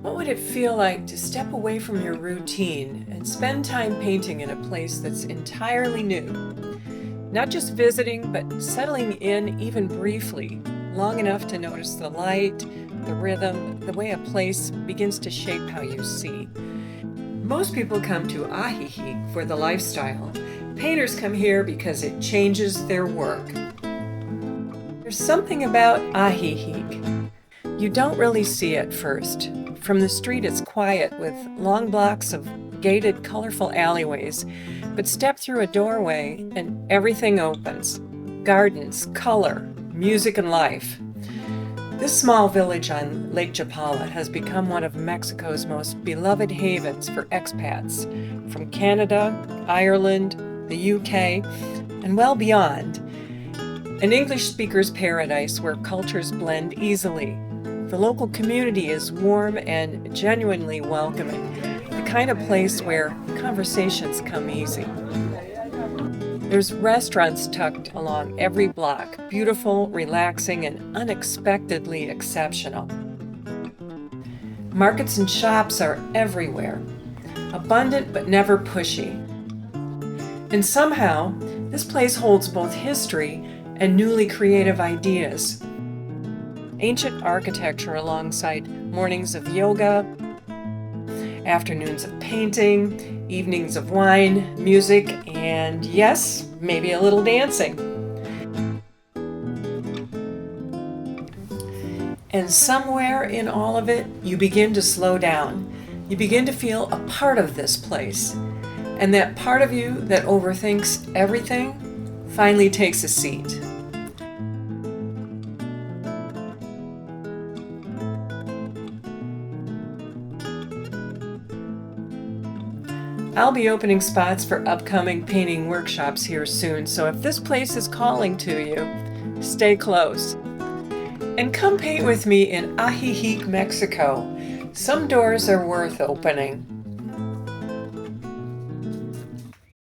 What would it feel like to step away from your routine and spend time painting in a place that's entirely new? Not just visiting, but settling in even briefly, long enough to notice the light, the rhythm, the way a place begins to shape how you see. Most people come to Ajijic for the lifestyle. Painters come here because it changes their work. There's something about Ajijic. You don't really see it first. From the street, it's quiet with long blocks of gated, colorful alleyways. But step through a doorway and everything opens. Gardens, color, music, and life. This small village on Lake Chapala has become one of Mexico's most beloved havens for expats from Canada, Ireland, the UK, and well beyond. An English speaker's paradise where cultures blend easily. The local community is warm and genuinely welcoming, the kind of place where conversations come easy. There's restaurants tucked along every block, beautiful, relaxing, and unexpectedly exceptional. Markets and shops are everywhere, abundant but never pushy. And somehow, this place holds both history and newly creative ideas. Ancient architecture alongside mornings of yoga, afternoons of painting, evenings of wine, music, and yes, maybe a little dancing. And somewhere in all of it, you begin to slow down. You begin to feel a part of this place. And that part of you that overthinks everything finally takes a seat. I'll be opening spots for upcoming painting workshops here soon, so if this place is calling to you, stay close. And come paint with me in Ajijic, Mexico. Some doors are worth opening.